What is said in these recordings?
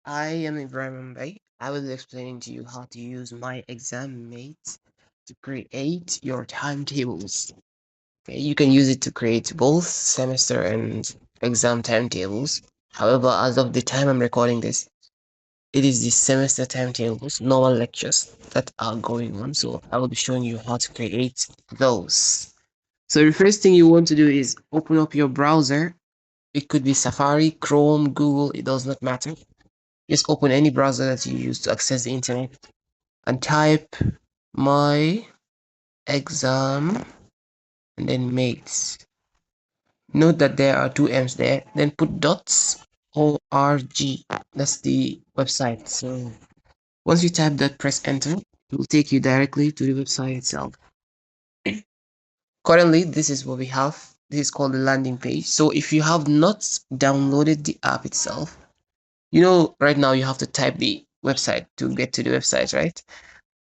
I am Ibrahim Bay. I will be explaining to you how to use MyExamMate to create your timetables. Okay, you can use it to create both semester and exam timetables. However, as of the time I'm recording this, it is the semester timetables, normal lectures that are going on. So I will be showing you how to create those. So the first thing you want to do is open up your browser. It could be Safari, Chrome, Google, it does not matter. Just open any browser that you use to access the internet and type my exam and then mates. Note that there are two M's there, then put dots org. That's the website. So once you type that, press enter. It will take you directly to the website itself. Currently, this is what we have. This is called the landing page. So if you have not downloaded the app itself, right now you have to type the website to get to the website, right?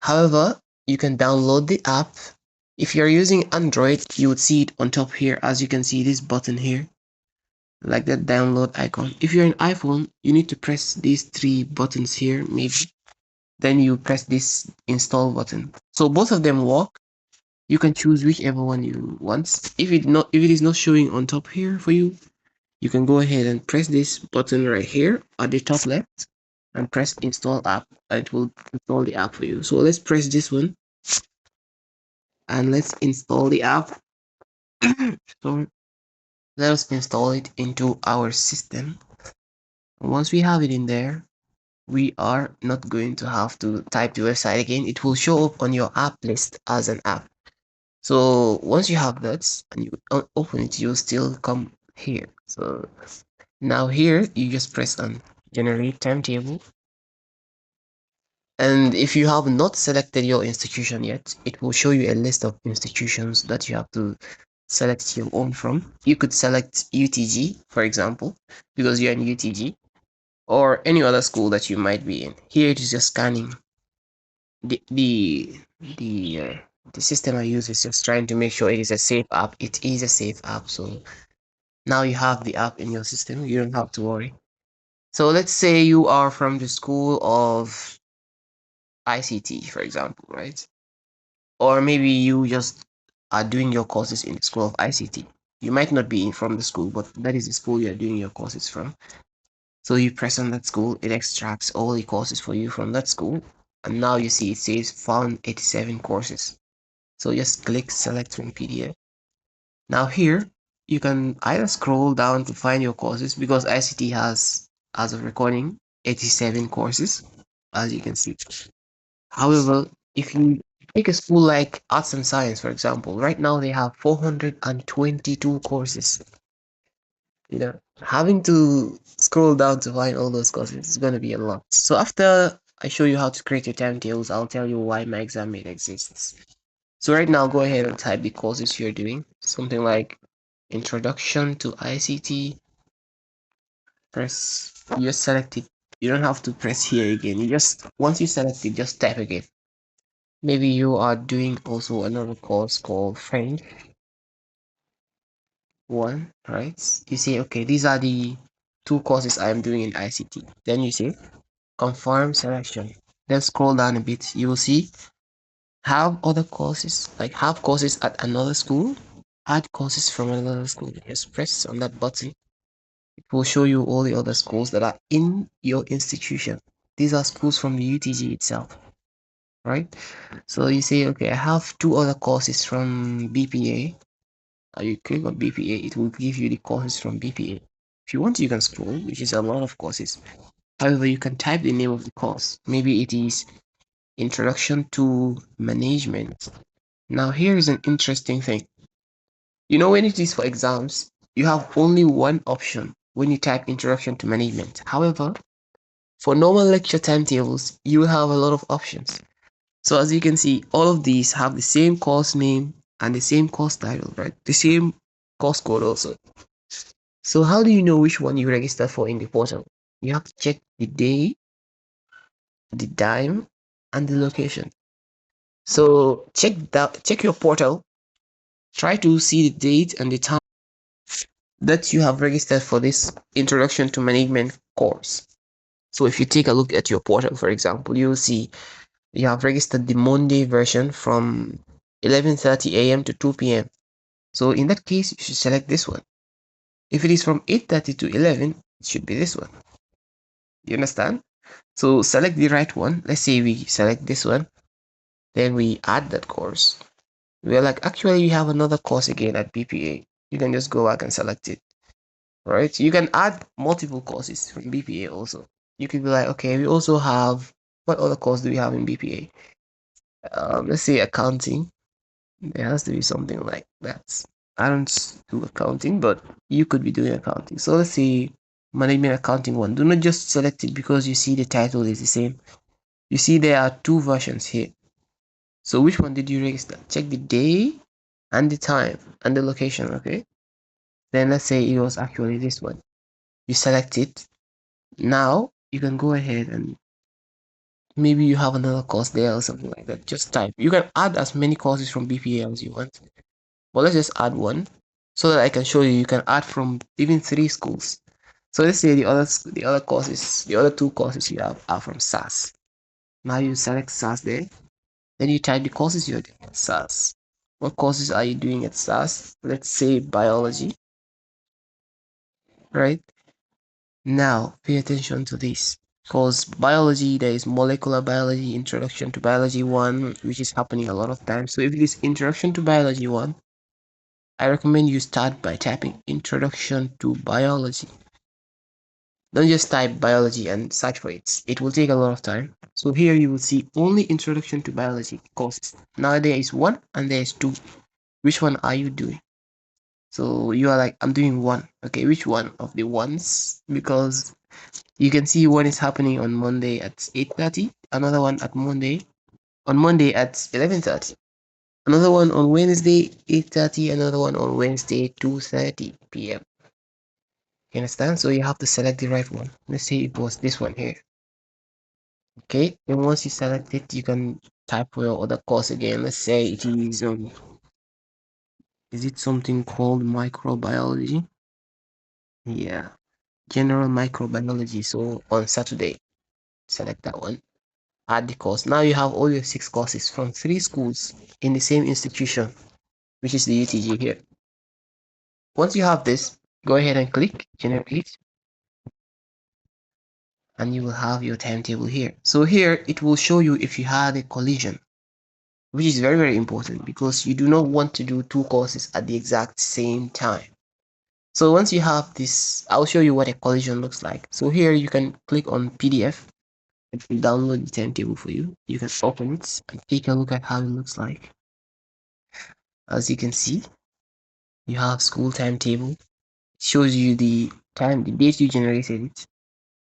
However, you can download the app. If you're using Android, you would see it on top here. As you can see, this button here, like that download icon. If you're an iPhone, you need to press these three buttons here, maybe. Then you press this install button. So both of them work. You can choose whichever one you want. If it is not showing on top here for you, you can go ahead and press this button right here at the top left and press install app, and it will install the app for you. So let's press this one and let's install the app. So let us install it into our system. Once we have it in there, we are not going to have to type the website again. It will show up on your app list as an app. So once you have that and you open it, you'll still come here. So now here you just press on generate timetable. And if you have not selected your institution yet, it will show you a list of institutions that you have to select your own from. You could select UTG, for example, because you're in UTG, or any other school that you might be in. Here it is just scanning. The the the uh, the system I use is just trying to make sure it is a safe app. It is a safe app, so now you have the app in your system. You don't have to worry. So let's say you are from the school of ICT, for example, right? Or maybe you just are doing your courses in the school of ICT. You might not be from the school, but that is the school you're doing your courses from. So you press on that school, it extracts all the courses for you from that school. And now you see it says found 87 courses. So just click select from PDF. Now here, you can either scroll down to find your courses because ICT has, as of recording, 87 courses, as you can see. However, if you take a school like Arts and Science, for example, right now they have 422 courses. Having to scroll down to find all those courses is going to be a lot. So after I show you how to create your timetables, I'll tell you why MyExamMate exists. So right now, go ahead and type the courses you're doing. Something like Introduction to ICT. You just select it. You don't have to press here again. Once you select it, just type again. Maybe you are doing also another course called French 1, right? You say, okay, these are the two courses I am doing in ICT. Then you say, confirm selection. Then scroll down a bit. You will see, have other courses, like have courses at another school, add courses from another school. Just press on that button. It will show you all the other schools that are in your institution. These are schools from the UTG itself, right? So you say, okay, I have two other courses from BPA. You click on BPA, it will give you the courses from BPA. If you want, you can scroll, which is a lot of courses. However, you can type the name of the course. Maybe it is Introduction to Management. Now, here is an interesting thing. When it is for exams, you have only one option when you type Introduction to Management. However, for normal lecture timetables, you will have a lot of options. So as you can see, all of these have the same course name and the same course title, right? The same course code also. So how do you know which one you registered for in the portal? You have to check the day, the time, and the location. So check your portal, try to see the date and the time that you have registered for this Introduction to Management course. So if you take a look at your portal, for example, you'll see you have registered the Monday version from 11:30 a.m. to 2 p.m. So in that case, you should select this one. If it is from 8:30 to 11, it should be this one. You understand? So select the right one. Let's say we select this one, then we add that course. We're like, actually, we have another course again at BPA. You can just go back and select it, right? You can add multiple courses from BPA also. You could be like, okay, we also have, what other course do we have in BPA? Let's say accounting. There has to be something like that. I don't do accounting, but you could be doing accounting. So let's say management accounting one. Do not just select it because you see the title is the same. You see there are two versions here. So which one did you register? Check the day and the time and the location, okay? Then let's say it was actually this one. You select it. Now you can go ahead and maybe you have another course there or something like that. Just type. You can add as many courses from BPA as you want. But let's just add one so that I can show you you can add from even 3 schools. So let's say the other courses, the other 2 courses you have are from SAS. Now you select SAS there. Then you type the courses you're doing at SAS. What courses are you doing at SAS? Let's say biology, right? Now pay attention to this. Because biology, there is molecular biology, introduction to biology 1, which is happening a lot of times. So if it is introduction to biology 1, I recommend you start by typing introduction to biology. Don't just type biology and search for it. It will take a lot of time. So here you will see only introduction to biology courses. Now there is 1 and there is 2. Which one are you doing? So you are like, I'm doing 1. Okay, which one of the ones? Because you can see one is happening on Monday at 8:30, another one on Monday at 11:30, another one on Wednesday 8:30, another one on Wednesday 2:30 p.m. You understand? So you have to select the right one. Let's say it was this one here. Okay, and once you select it, you can type for your other course again. Let's say it is it something called microbiology? Yeah, general microbiology. So on Saturday, select that one. Add the course. Now you have all your 6 courses from 3 schools in the same institution, which is the UTG here. Once you have this, go ahead and click generate, and you will have your timetable here. So here it will show you if you had a collision, which is very, very important because you do not want to do 2 courses at the exact same time. So once you have this, I'll show you what a collision looks like. So here you can click on PDF. It will download the timetable for you. You can open it and take a look at how it looks like. As you can see, you have school timetable. It shows you the time, the date you generated it.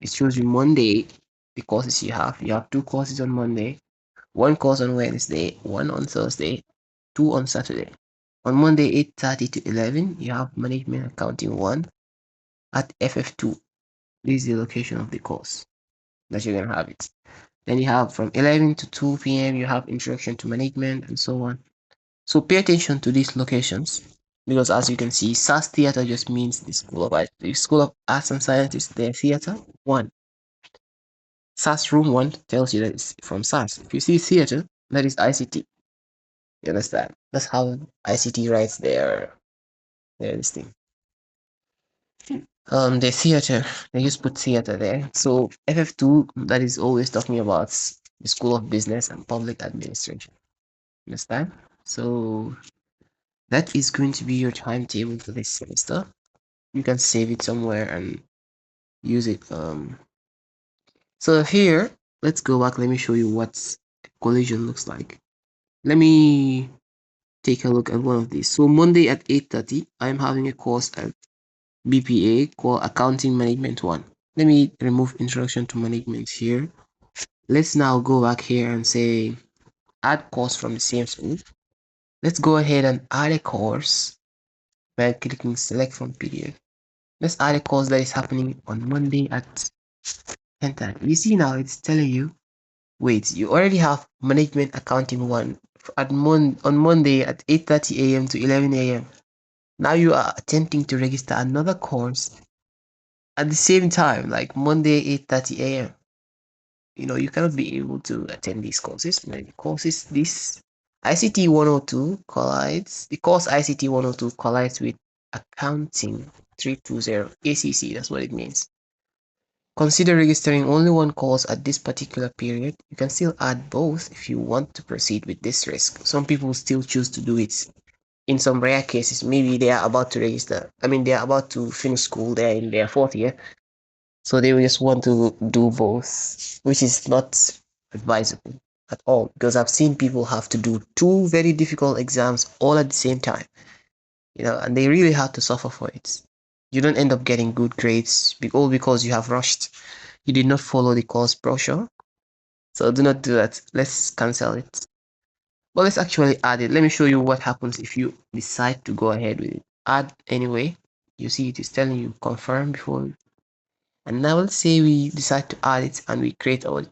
It shows you Monday, the courses you have. You have 2 courses on Monday, 1 course on Wednesday, 1 on Thursday, 2 on Saturday. On Monday 8:30 to 11, you have Management Accounting 1 at FF2. This is the location of the course that you're gonna have it. Then you have from 11 to 2 p.m. you have Introduction to Management and so on. So pay attention to these locations because as you can see, SAS Theatre just means the School of Arts and Sciences. Their theatre 1. SAS Room 1 tells you that it's from SAS. If you see theatre, that is ICT. You understand? That's how ICT writes their this thing. The theatre, they just put theatre there. So FF2, that is always talking about the School of Business and Public Administration. Understand? So that is going to be your timetable for this semester. You can save it somewhere and use it. So here, let's go back. Let me show you what collision looks like. Let me take a look at one of these. So Monday at 8:30, I'm having a course at BPA called Accounting Management 1. Let me remove Introduction to Management here. Let's now go back here and say add course from the same school. Let's go ahead and add a course by clicking select from PDF. Let's add a course that is happening on Monday at 10:30. You see now it's telling you, wait, you already have Management Accounting 1 on Monday at 8:30 a.m. to 11 a.m. Now you are attempting to register another course at the same time, like Monday 8:30 a.m. you cannot be able to attend these courses. The courses, this ICT 102 collides, the course ICT 102 collides with Accounting 320 ACC, that's what it means. Consider registering only one course at this particular period. You can still add both if you want to proceed with this risk. Some people still choose to do it. In some rare cases, maybe they are about to register. I mean, they are about to finish school. They're in their fourth year, so they will just want to do both, which is not advisable at all. Because I've seen people have to do two very difficult exams all at the same time, and they really had to suffer for it. You don't end up getting good grades all because you have rushed. You did not follow the course brochure. So do not do that. Let's cancel it. But let's actually add it. Let me show you what happens if you decide to go ahead with it. Add anyway. You see it is telling you confirm before. And now let's say we decide to add it and we create our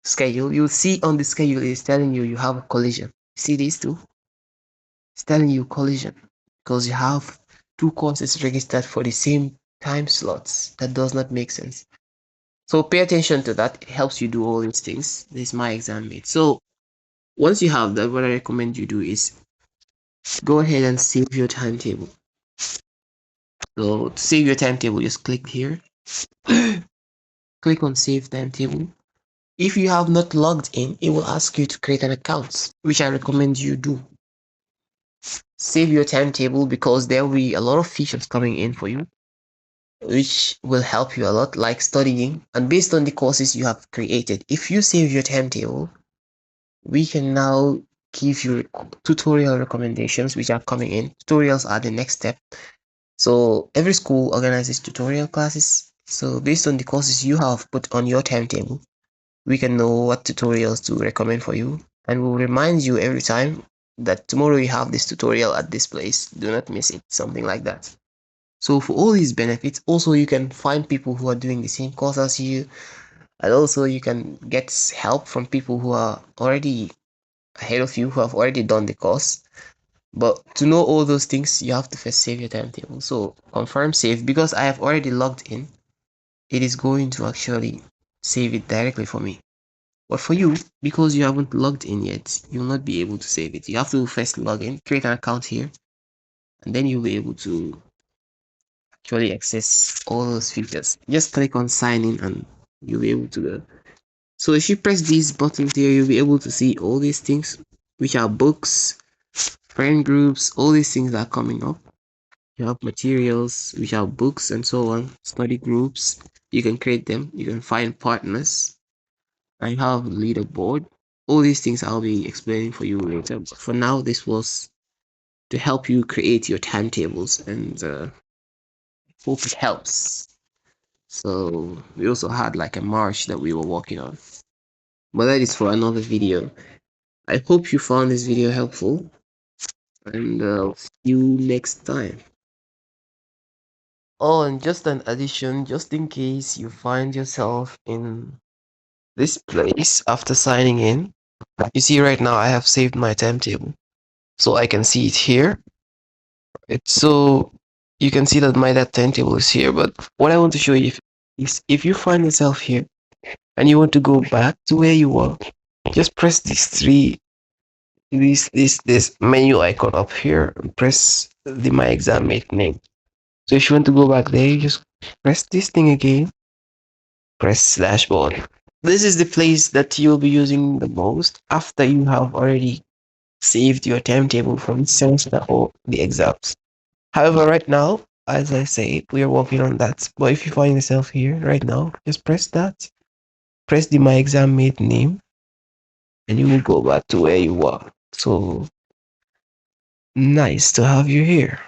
schedule. You'll see on the schedule it is telling you you have a collision. See these two? It's telling you collision because you have two courses registered for the same time slots. That does not make sense. So pay attention to that. It helps you do all these things. This is MyExamMate. So once you have that, what I recommend you do is go ahead and save your timetable. So to save your timetable, just click here. Click on save timetable. If you have not logged in, it will ask you to create an account, which I recommend you do. Save your timetable because there will be a lot of features coming in for you, which will help you a lot, like studying. And based on the courses you have created, if you save your timetable, we can now give you tutorial recommendations, which are coming in. Tutorials are the next step. So every school organizes tutorial classes. So based on the courses you have put on your timetable, we can know what tutorials to recommend for you, and we'll remind you every time that tomorrow you have this tutorial at this place. Do not miss it, something like that. So for all these benefits, also you can find people who are doing the same course as you, and also you can get help from people who are already ahead of you, who have already done the course. But to know all those things, you have to first save your timetable. So confirm save. Because I have already logged in, it is going to actually save it directly for me. But for you, because you haven't logged in yet, you'll not be able to save it. You have to first log in, create an account here, and then you'll be able to actually access all those features. Just click on sign in and you'll be able to go. So if you press these buttons here, you'll be able to see all these things, which are books, friend groups, all these things are coming up. You have materials, which are books and so on, study groups. You can create them, you can find partners. I have leaderboard. All these things I'll be explaining for you later. But for now, this was to help you create your timetables, and hope it helps. So we also had like a march that we were working on, but that is for another video. I hope you found this video helpful, and see you next time. Oh, and just an addition, just in case you find yourself in this place after signing in, you see right now I have saved my timetable, so I can see it here. It's so you can see that my that timetable is here. But what I want to show you is if you find yourself here and you want to go back to where you were, just press these three this menu icon up here and press the MyExamMate name. So if you want to go back there, you just press this thing again, press dashboard. This is the place that you'll be using the most after you have already saved your timetable from the semester or the exams. However, right now, as I say, we are working on that. But if you find yourself here right now, just press that. Press the MyExamMate name, and you will go back to where you were. So nice to have you here.